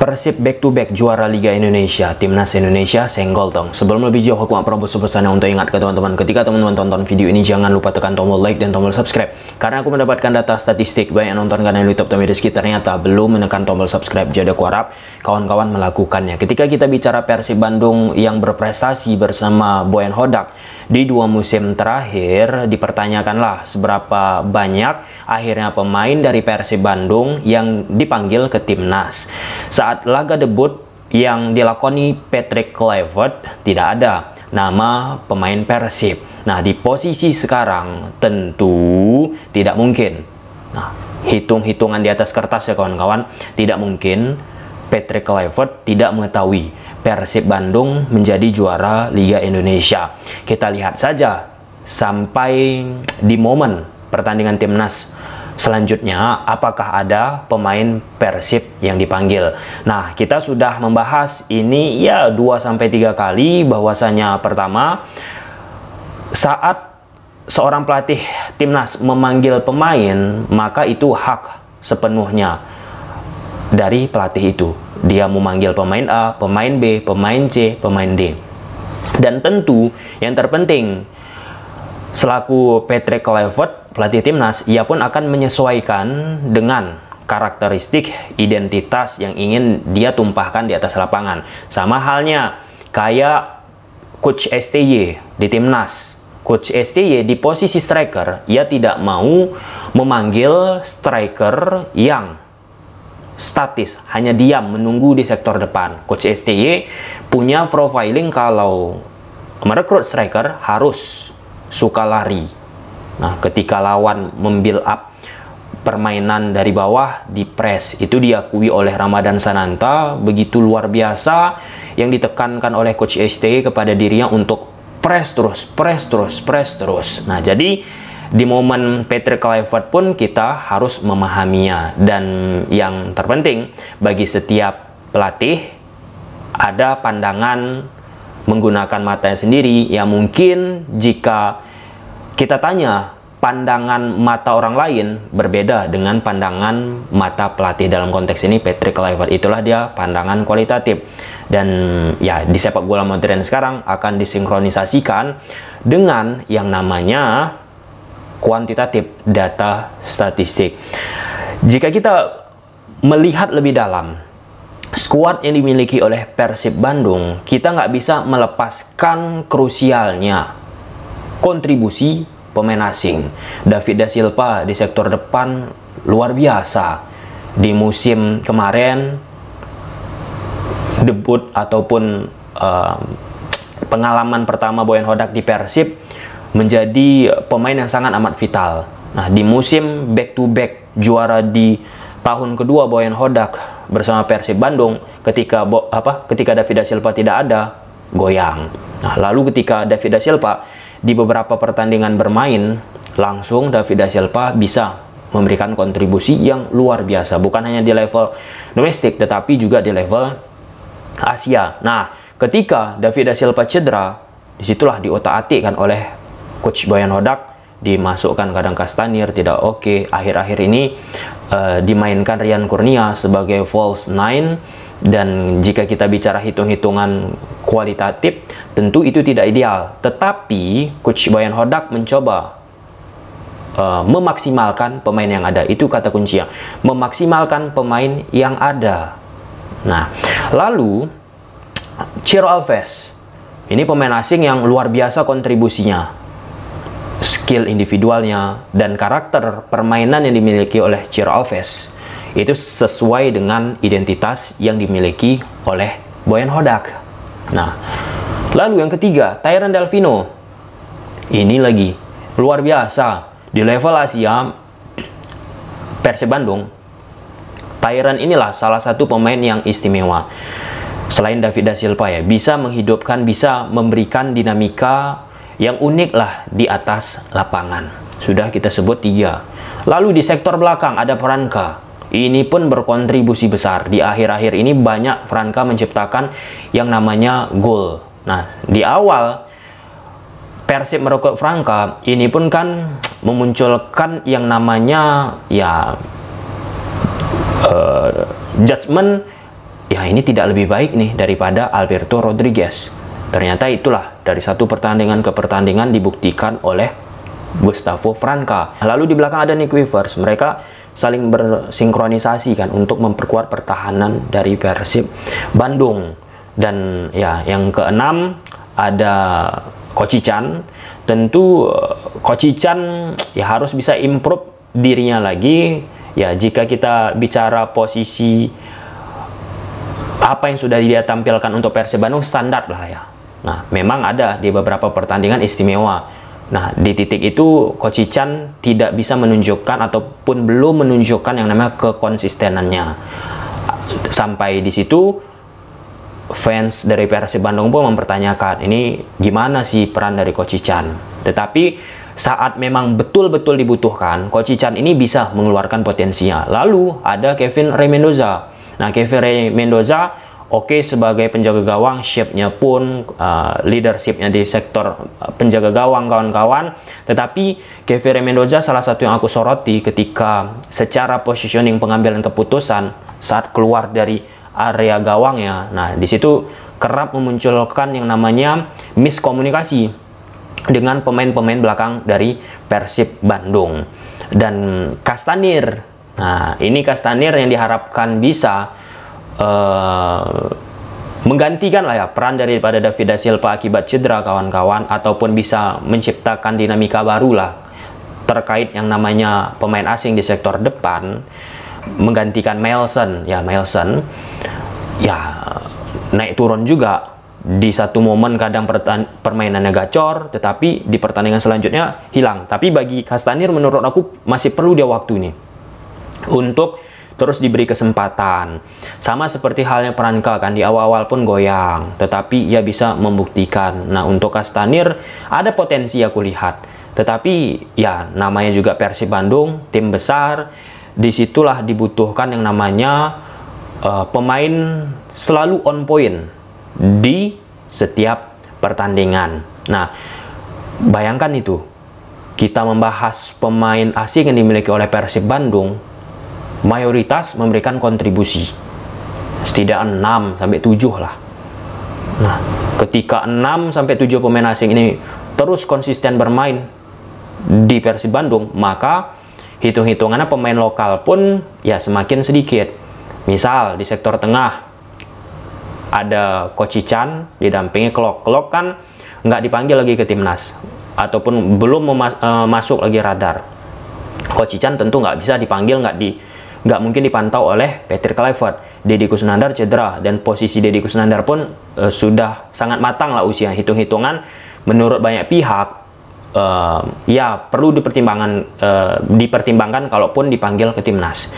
Persib back to back juara Liga Indonesia, Timnas Indonesia senggol dong. Sebelum lebih jauh aku Prabowo sebesarnya untuk ingat ke teman-teman, ketika teman-teman tonton video ini jangan lupa tekan tombol like dan tombol subscribe. Karena aku mendapatkan data statistik banyak nonton kanal YouTube Tommy Rizky ternyata belum menekan tombol subscribe. Jadi aku harap kawan-kawan melakukannya. Ketika kita bicara Persib Bandung yang berprestasi bersama Boyan Hodak di 2 musim terakhir, dipertanyakanlah seberapa banyak akhirnya pemain dari Persib Bandung yang dipanggil ke Timnas. Saat laga debut yang dilakoni Patrick Kluivert, tidak ada nama pemain Persib. Nah, di posisi sekarang tentu tidak mungkin. Nah, hitung-hitungan di atas kertas ya kawan-kawan, tidak mungkin Patrick Kluivert tidak mengetahui Persib Bandung menjadi juara Liga Indonesia. Kita lihat saja sampai di momen pertandingan Timnas selanjutnya, apakah ada pemain Persib yang dipanggil. Nah, kita sudah membahas ini ya 2-3 kali, bahwasanya pertama, saat seorang pelatih Timnas memanggil pemain, maka itu hak sepenuhnya dari pelatih itu. Dia memanggil pemain A, pemain B, pemain C, pemain D. Dan tentu yang terpenting, selaku Patrick Kluivert, pelatih Timnas, ia pun akan menyesuaikan dengan karakteristik identitas yang ingin dia tumpahkan di atas lapangan. Sama halnya kayak Coach STY di Timnas. Coach STY di posisi striker, ia tidak mau memanggil striker yang statis, hanya diam menunggu di sektor depan. Coach STY punya profiling kalau merekrut striker harus suka lari. Nah, ketika lawan membuild up permainan dari bawah, di press, itu diakui oleh Ramadan Sananta begitu luar biasa yang ditekankan oleh Coach STY kepada dirinya untuk press terus, press terus, press terus. Nah, jadi di momen Patrick Kluivert pun kita harus memahaminya. Dan yang terpenting bagi setiap pelatih, ada pandangan menggunakan matanya sendiri. Ya, mungkin jika kita tanya pandangan mata orang lain berbeda dengan pandangan mata pelatih, dalam konteks ini Patrick Kluivert, itulah dia pandangan kualitatif. Dan ya, di sepak bola modern sekarang akan disinkronisasikan dengan yang namanya kuantitatif, data statistik. Jika kita melihat lebih dalam skuad yang dimiliki oleh Persib Bandung, kita nggak bisa melepaskan krusialnya kontribusi pemain asing. David Da Silva di sektor depan luar biasa. Di musim kemarin debut ataupun pengalaman pertama Boyan Hodak di Persib, menjadi pemain yang sangat amat vital. Nah, di musim back to back juara di tahun kedua Boyan Hodak bersama Persib Bandung, ketika David Da Silva tidak ada, goyang. Nah, lalu ketika David Da Silva di beberapa pertandingan bermain, langsung David Da Silva bisa memberikan kontribusi yang luar biasa, bukan hanya di level domestik tetapi juga di level Asia. Nah, ketika David Da Silva cedera, disitulah diotak-atik kan oleh Coach Boyan Hodak, dimasukkan kadang Castanir, tidak oke. Akhir-akhir ini dimainkan Rian Kurnia sebagai false nine. Dan jika kita bicara hitung-hitungan kualitatif, tentu itu tidak ideal. Tetapi Coach Boyan Hodak mencoba memaksimalkan pemain yang ada. Itu kata kuncinya, memaksimalkan pemain yang ada. Nah, lalu Ciro Alves, ini pemain asing yang luar biasa kontribusinya, skill individualnya dan karakter permainan yang dimiliki oleh Ciro Alves itu sesuai dengan identitas yang dimiliki oleh Boyan Hodak. Nah, lalu yang ketiga, Tyrone Delfino. Ini lagi luar biasa di level Asia. Persib Bandung, Tyrone inilah salah satu pemain yang istimewa. Selain David Da Silva ya, bisa menghidupkan, bisa memberikan dinamika yang unik lah di atas lapangan. Sudah kita sebut 3. Lalu di sektor belakang ada Franka. Ini pun berkontribusi besar. Di akhir-akhir ini banyak Franka menciptakan yang namanya gol. Nah, di awal Persib merekrut Franka, ini pun kan memunculkan yang namanya ya judgement ya ini tidak lebih baik nih daripada Alberto Rodriguez. Ternyata itulah dari satu pertandingan ke pertandingan dibuktikan oleh Gustavo Franca. Lalu di belakang ada Nick Weavers, mereka saling bersinkronisasi kan untuk memperkuat pertahanan dari Persib Bandung. Dan ya yang keenam ada Kocican. Tentu Kocican ya harus bisa improve dirinya lagi. Ya jika kita bicara posisi apa yang sudah dia tampilkan untuk Persib Bandung standar lah ya. Nah memang ada di beberapa pertandingan istimewa. Nah di titik itu Kocican tidak bisa menunjukkan ataupun belum menunjukkan yang namanya kekonsistenannya. Sampai di situ fans dari Persib Bandung pun mempertanyakan ini gimana sih peran dari Kocican. Tetapi saat memang betul-betul dibutuhkan, Kocican ini bisa mengeluarkan potensinya. Lalu ada Kevin Rey Mendoza. Nah Kevin Rey Mendoza oke sebagai penjaga gawang, shape-nya pun leadership-nya di sektor penjaga gawang kawan-kawan. Tetapi Kevin Rey Mendoza salah satu yang aku soroti ketika secara positioning pengambilan keputusan saat keluar dari area gawangnya. Nah, di situ kerap memunculkan yang namanya miskomunikasi dengan pemain-pemain belakang dari Persib Bandung. Dan Castanir. Nah, ini Castanir yang diharapkan bisa menggantikan lah ya peran daripada David da Silva akibat cedera kawan-kawan, ataupun bisa menciptakan dinamika baru lah terkait yang namanya pemain asing di sektor depan, menggantikan Mailson. Ya Mailson ya naik turun juga di satu momen, kadang permainannya gacor, tetapi di pertandingan selanjutnya hilang. Tapi bagi Castanir menurut aku masih perlu dia waktu ini untuk terus diberi kesempatan. Sama seperti halnya Franca kan, di awal-awal pun goyang, tetapi ia bisa membuktikan. Nah untuk Castanir ada potensi aku lihat, tetapi ya namanya juga Persib Bandung, tim besar. Disitulah dibutuhkan yang namanya pemain selalu on point di setiap pertandingan. Nah, bayangkan itu, kita membahas pemain asing yang dimiliki oleh Persib Bandung, mayoritas memberikan kontribusi setidaknya 6-7 lah. Nah, ketika 6-7 pemain asing ini terus konsisten bermain di Persib Bandung, maka hitung-hitungannya pemain lokal pun ya semakin sedikit. Misal di sektor tengah ada Kocican didampingi Klok. Klok kan nggak dipanggil lagi ke timnas ataupun belum masuk lagi radar. Kocican tentu nggak bisa dipanggil, nggak mungkin dipantau oleh Patrick Kluivert. Deddy Kusnandar cedera, dan posisi Deddy Kusnandar pun sudah sangat matang lah usia. Hitung-hitungan menurut banyak pihak ya perlu dipertimbangkan kalaupun dipanggil ke timnas.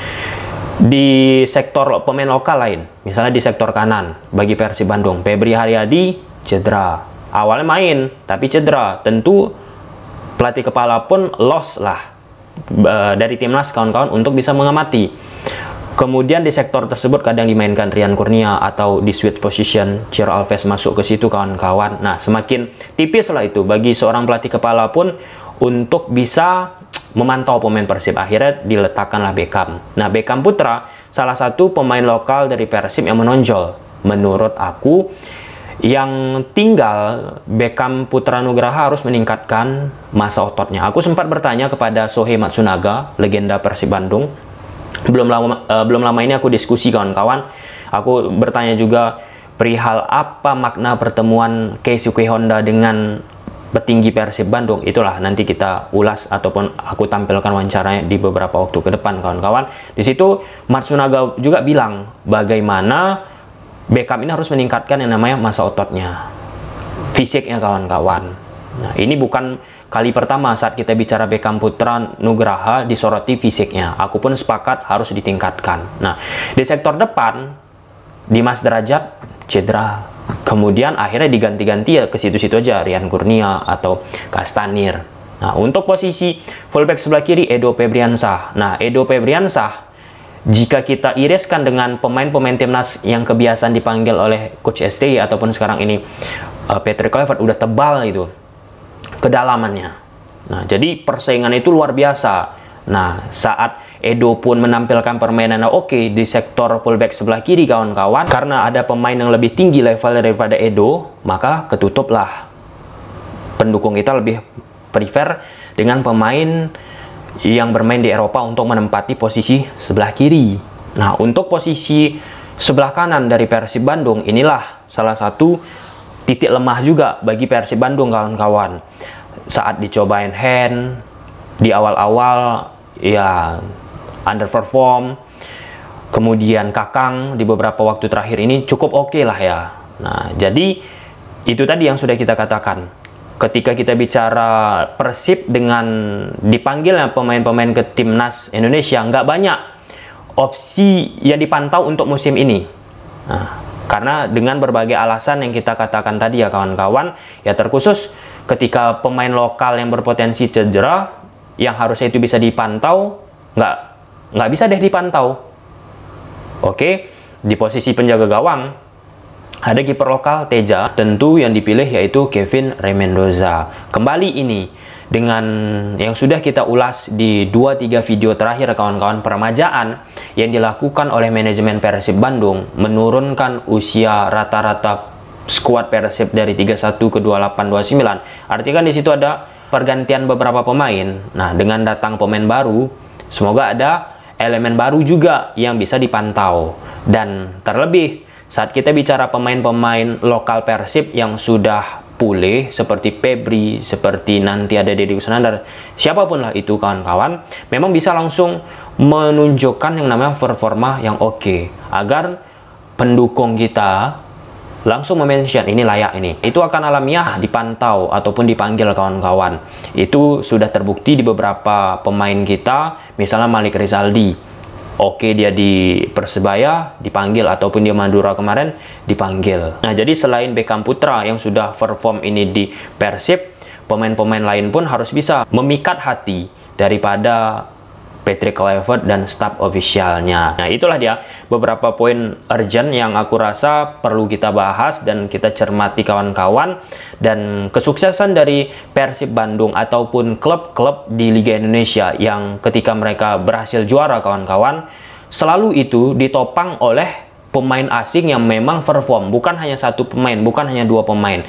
Di sektor pemain lokal lain, misalnya di sektor kanan bagi Persib Bandung, Febri Haryadi cedera. Awalnya main tapi cedera, tentu pelatih kepala pun lost lah dari timnas kawan-kawan untuk bisa mengamati. Kemudian di sektor tersebut kadang dimainkan Rian Kurnia, atau di switch position Ciro Alves masuk ke situ kawan-kawan. Nah semakin tipis lah itu bagi seorang pelatih kepala pun untuk bisa memantau pemain Persib. Akhirnya diletakkanlah Beckham. Nah Beckham Putra salah satu pemain lokal dari Persib yang menonjol menurut aku. Yang tinggal Beckham Putra Nugraha harus meningkatkan masa ototnya. Aku sempat bertanya kepada Shohei Matsunaga, legenda Persib Bandung. Belum lama ini aku diskusi kawan-kawan. Aku bertanya juga perihal apa makna pertemuan Keisuke Honda dengan petinggi Persib Bandung. Itulah nanti kita ulas ataupun aku tampilkan wawancaranya di beberapa waktu ke depan kawan-kawan. Di situ Matsunaga juga bilang bagaimana Beckham ini harus meningkatkan yang namanya masa ototnya, fisiknya kawan-kawan. Nah, ini bukan kali pertama saat kita bicara Beckham Putra Nugraha disoroti fisiknya. Aku pun sepakat harus ditingkatkan. Nah, di sektor depan Dimas Derajat cedera. Kemudian akhirnya diganti-ganti ya ke situ-situ aja, Rian Kurnia atau Castanir. Nah, untuk posisi fullback sebelah kiri Edo Febriansah. Nah, Edo Febriansah jika kita iriskan dengan pemain-pemain timnas yang kebiasaan dipanggil oleh Coach STY ataupun sekarang ini Patrick Kluivert, udah tebal itu kedalamannya. Nah, jadi persaingan itu luar biasa. Nah, saat Edo pun menampilkan permainan oke di sektor fullback sebelah kiri kawan-kawan, karena ada pemain yang lebih tinggi level daripada Edo, maka ketutuplah. Pendukung kita lebih prefer dengan pemain yang bermain di Eropa untuk menempati posisi sebelah kiri. Nah, untuk posisi sebelah kanan dari Persib Bandung, inilah salah satu titik lemah juga bagi Persib Bandung kawan-kawan. Saat dicobain Hand di awal-awal ya underperform, kemudian Kakang di beberapa waktu terakhir ini cukup oke lah ya. Nah, jadi itu tadi yang sudah kita katakan. Ketika kita bicara Persib dengan dipanggilnya pemain-pemain ke timnas Indonesia, nggak banyak opsi yang dipantau untuk musim ini. Nah, karena dengan berbagai alasan yang kita katakan tadi ya kawan-kawan, ya terkhusus ketika pemain lokal yang berpotensi cedera, yang harusnya itu bisa dipantau, nggak bisa deh dipantau. Oke, di posisi penjaga gawang, ada kiper lokal Teja, tentu yang dipilih yaitu Kevin Remendoza. Kembali ini dengan yang sudah kita ulas di 2-3 video terakhir kawan-kawan, peremajaan yang dilakukan oleh manajemen Persib Bandung menurunkan usia rata-rata skuad Persib dari 31 ke 28-29. Artinya di situ ada pergantian beberapa pemain. Nah, dengan datang pemain baru, semoga ada elemen baru juga yang bisa dipantau. Dan terlebih saat kita bicara pemain-pemain lokal Persib yang sudah pulih seperti Febri, seperti nanti ada Deddy Kusnandar, siapapun lah itu kawan-kawan, memang bisa langsung menunjukkan yang namanya performa yang oke, agar pendukung kita langsung mention ini layak ini. Itu akan alamiah dipantau ataupun dipanggil kawan-kawan. Itu sudah terbukti di beberapa pemain kita, misalnya Malik Rizaldi. Oke, dia di Persebaya dipanggil, ataupun di Madura kemarin dipanggil. Nah, jadi selain Beckham Putra yang sudah perform ini di Persib, pemain-pemain lain pun harus bisa memikat hati daripada Patrick Kluivert dan staf ofisialnya. Nah, itulah dia beberapa poin urgent yang aku rasa perlu kita bahas dan kita cermati kawan-kawan. Dan kesuksesan dari Persib Bandung ataupun klub-klub di Liga Indonesia yang ketika mereka berhasil juara kawan-kawan, selalu itu ditopang oleh pemain asing yang memang perform. Bukan hanya satu pemain, bukan hanya dua pemain.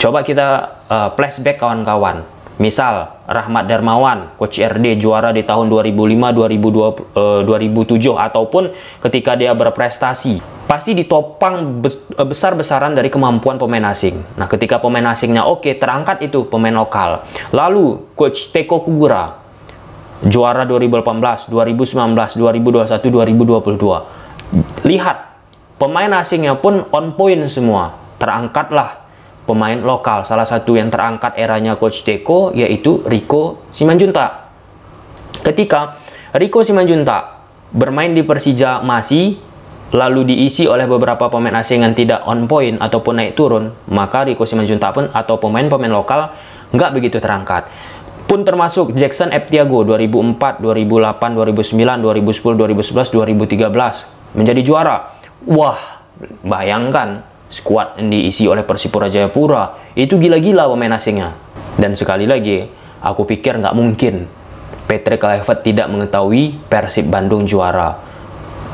Coba kita flashback kawan-kawan. Misal Rahmat Darmawan, Coach RD juara di tahun 2005-2007, ataupun ketika dia berprestasi, pasti ditopang besar-besaran dari kemampuan pemain asing. Nah, ketika pemain asingnya oke, terangkat itu pemain lokal. Lalu Coach Teko Kugura juara 2018, 2019, 2021, 2022. Lihat, pemain asingnya pun on point semua. Terangkatlah pemain lokal. Salah satu yang terangkat eranya Coach Teko yaitu Rico Simanjuntak. Ketika Rico Simanjuntak bermain di Persija Masih, lalu diisi oleh beberapa pemain asing yang tidak on point ataupun naik turun, maka Rico Simanjuntak pun atau pemain-pemain lokal nggak begitu terangkat. Pun termasuk Jackson Eptiago 2004, 2008, 2009, 2010, 2011, 2013 menjadi juara. Wah, bayangkan skuad yang diisi oleh Persipura Jayapura itu gila-gila pemain asingnya. Dan sekali lagi, aku pikir nggak mungkin Patrick Kluivert tidak mengetahui Persib Bandung juara.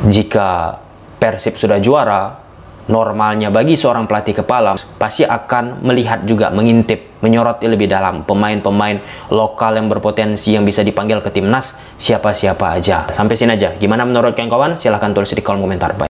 Jika Persib sudah juara, normalnya bagi seorang pelatih kepala pasti akan melihat juga, mengintip, menyoroti lebih dalam pemain-pemain lokal yang berpotensi yang bisa dipanggil ke timnas, siapa-siapa aja. Sampai sini aja. Gimana menurut kawan-kawan? Silahkan tulis di kolom komentar. Bye.